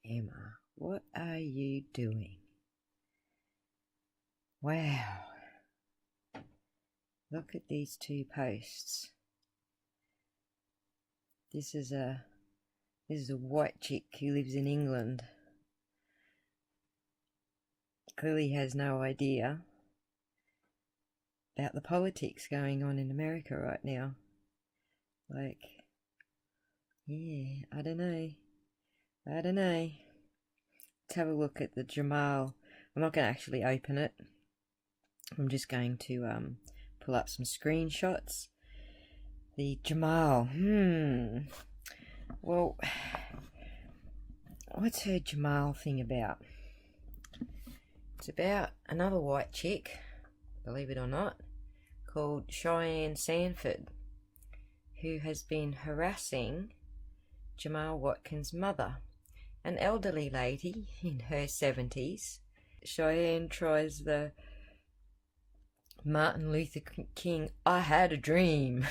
Emma, what are you doing? Wow. Look at these two posts. This is a white chick who lives in England. Clearly has no idea about the politics going on in America right now. Like, yeah, I don't know. Let's have a look at the Jamal. I'm not going to actually open it. I'm just going to pull up some screenshots. The Jamal. Well, what's her Jamal thing about? It's about another white chick, believe it or not, called Cheyenne Sanford, who has been harassing Jamal Watkins' mother, an elderly lady in her 70s. Cheyenne tries the Martin Luther King, I had a dream.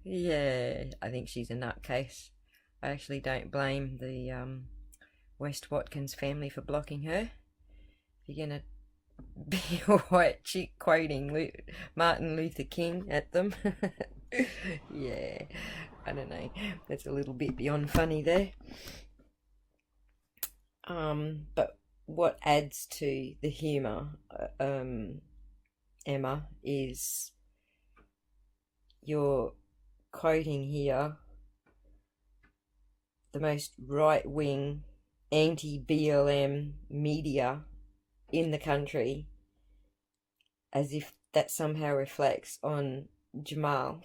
Yeah, I think she's a nutcase. I actually don't blame the West Watkins family for blocking her. If you're gonna be a white chick quoting Martin Luther King at them, yeah, I don't know. That's a little bit beyond funny there. But what adds to the humour, Emma, is you're quoting here the most right-wing anti-BLM media in the country, as if that somehow reflects on Jamal.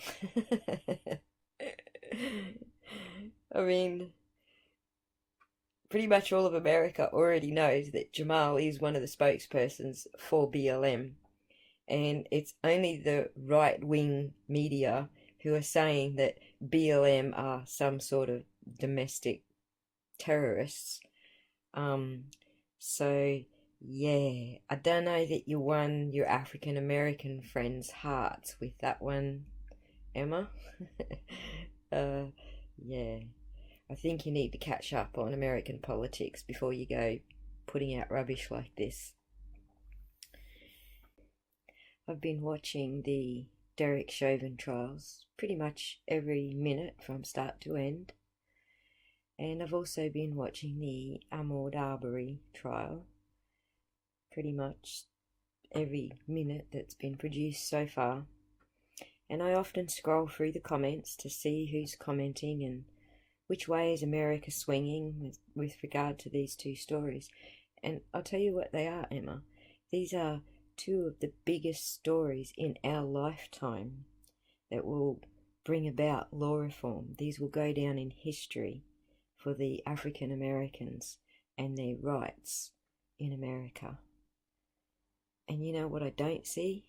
I mean, pretty much all of America already knows that Jamal is one of the spokespersons for BLM, and it's only the right-wing media who are saying that BLM are some sort of domestic terrorists. So yeah, I don't know that you won your African American friends' hearts with that one, Emma. Yeah, I think you need to catch up on American politics before you go putting out rubbish like this. I've been watching the Derek Chauvin trials pretty much every minute from start to end. And I've also been watching the Ahmaud Arbery trial pretty much every minute that's been produced so far. And I often scroll through the comments to see who's commenting and which way is America swinging with regard to these two stories. And I'll tell you what they are, Emma. These are two of the biggest stories in our lifetime that will bring about law reform. These will go down in history for the African Americans and their rights in America. And you know what I don't see?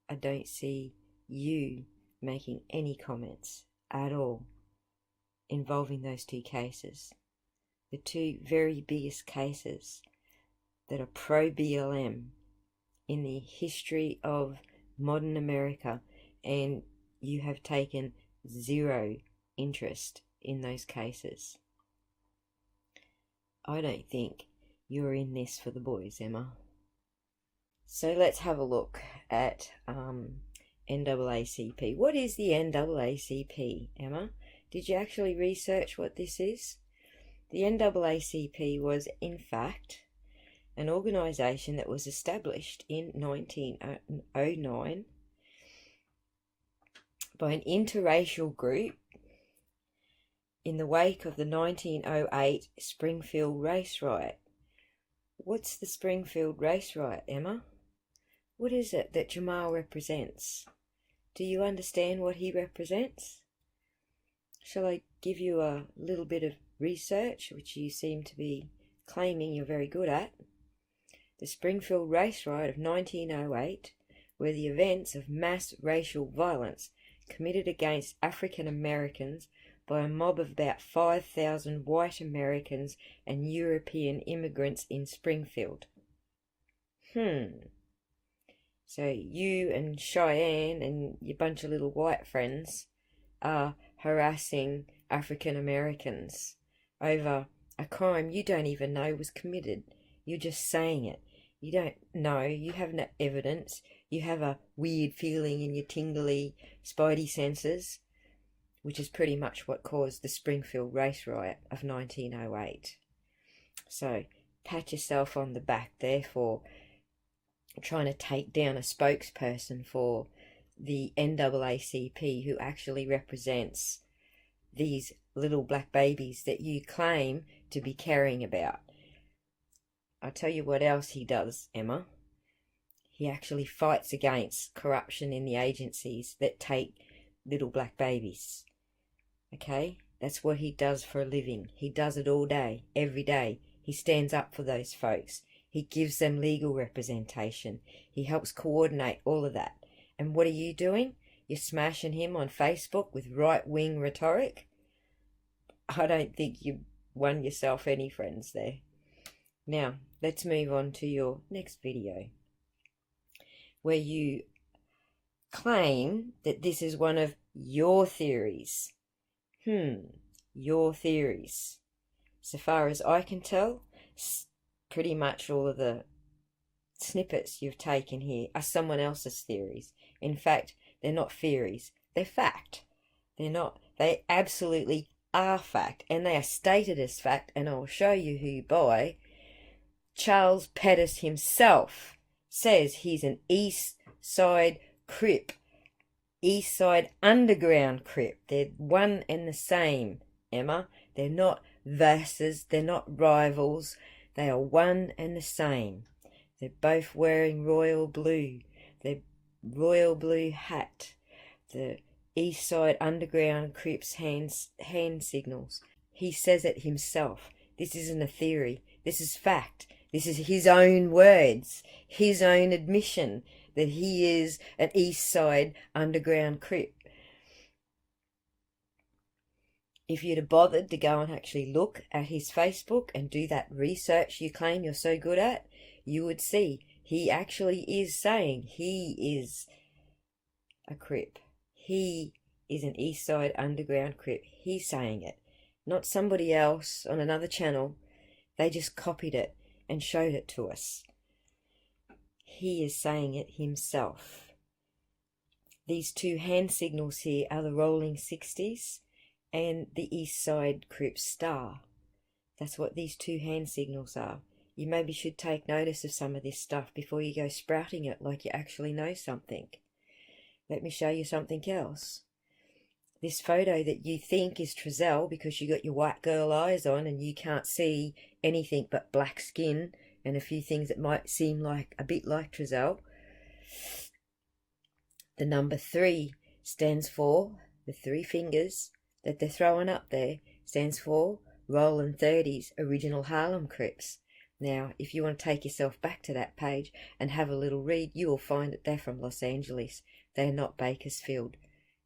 I don't see you making any comments at all involving those two cases. The two very biggest cases that are pro-BLM in the history of modern America, and you have taken zero interest in those cases. I don't think you're in this for the boys, Emma. So let's have a look at NAACP. What is the NAACP, Emma? Did you actually research what this is? The NAACP was, in fact, an organisation that was established in 1909 by an interracial group in the wake of the 1908 Springfield race riot. What's the Springfield race riot, Emma? What is it that Jamal represents? Do you understand what he represents? Shall I give you a little bit of research, which you seem to be claiming you're very good at? The Springfield race riot of 1908 were the events of mass racial violence committed against African Americans by a mob of about 5,000 white Americans and European immigrants in Springfield. So you and Cheyenne and your bunch of little white friends are harassing African Americans over a crime you don't even know was committed. You're just saying it. You don't know. You have no evidence. You have a weird feeling in your tingly spidey senses, which is pretty much what caused the Springfield race riot of 1908. So pat yourself on the back there for trying to take down a spokesperson for the NAACP who actually represents these little black babies that you claim to be caring about. I'll tell you what else he does, Emma. He actually fights against corruption in the agencies that take little black babies. Okay? That's what he does for a living. He does it all day, every day. He stands up for those folks. He gives them legal representation. He helps coordinate all of that. And what are you doing? You're smashing him on Facebook with right-wing rhetoric? I don't think you won yourself any friends there. Now, let's move on to your next video, where you claim that this is one of your theories. Your theories. So far as I can tell, pretty much all of the snippets you've taken here are someone else's theories. In fact, they're not theories. They're fact. They absolutely are fact. And they are stated as fact. And I'll show you who by. Charles Pettis himself says he's an East Side Crip. East Side Underground Crip. They're one and the same, Emma. They're not verses, they're not rivals, they are one and the same. They're both wearing royal blue, their royal blue hat, the East Side Underground Crips hand signals. He says it himself. This isn't a theory, this is fact. This is his own words, his own admission that he is an East Side Underground Crip. If you'd have bothered to go and actually look at his Facebook and do that research you claim you're so good at, you would see he actually is saying he is a Crip. He is an East Side Underground Crip. He's saying it, not somebody else on another channel. They just copied it and showed it to us. He is saying it himself. These two hand signals here are the Rolling 60s and the East Side Crip Star. That's what these two hand signals are. You maybe should take notice of some of this stuff before you go sprouting it like you actually know something. Let me show you something else. This photo that you think is Trezell because you got your white girl eyes on and you can't see anything but black skin and a few things that might seem like a bit like Trezell. The number 3 stands for, the 3 fingers that they're throwing up there, stands for Rollin' 30s Original Harlem Crips. Now, if you want to take yourself back to that page and have a little read, you will find that they're from Los Angeles. They're not Bakersfield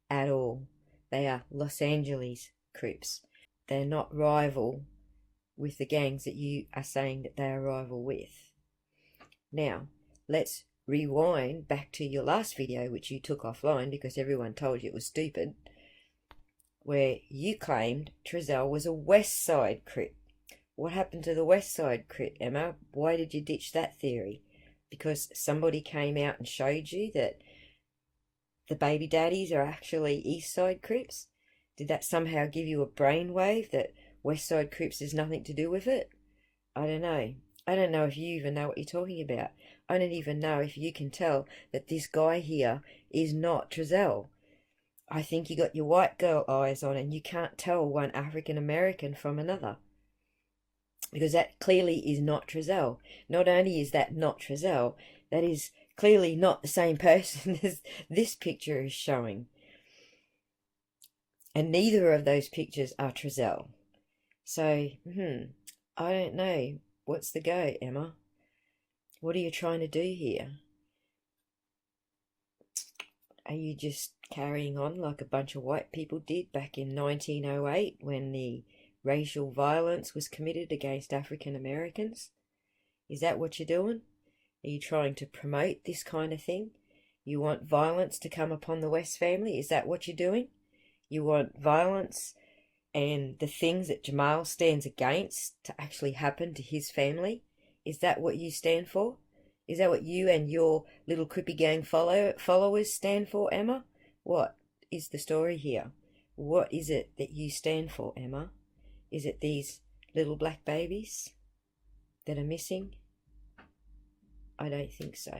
at all. They are Los Angeles Crips. They're not rival with the gangs that you are saying that they are rival with. Now, let's rewind back to your last video, which you took offline because everyone told you it was stupid, where you claimed Trezell was a West Side Crip. What happened to the West Side Crip, Emma? Why did you ditch that theory? Because somebody came out and showed you that the baby daddies are actually East Side Crips? Did that somehow give you a brainwave that West Side Crips has nothing to do with it? I don't know. I don't know if you even know what you're talking about. I don't even know if you can tell that this guy here is not Trezell. I think you got your white girl eyes on and you can't tell one African American from another. Because that clearly is not Trezell. Not only is that not Trezell, that is clearly not the same person as this picture is showing. And neither of those pictures are Trezell. So, I don't know. What's the go, Emma? What are you trying to do here? Are you just carrying on like a bunch of white people did back in 1908 when the racial violence was committed against African Americans? Is that what you're doing? Are you trying to promote this kind of thing? You want violence to come upon the West family? Is that what you're doing? You want violence and the things that Jamal stands against to actually happen to his family? Is that what you stand for? Is that what you and your little Crippy Gang followers stand for, Emma? What is the story here? What is it that you stand for, Emma? Is it these little black babies that are missing? I don't think so.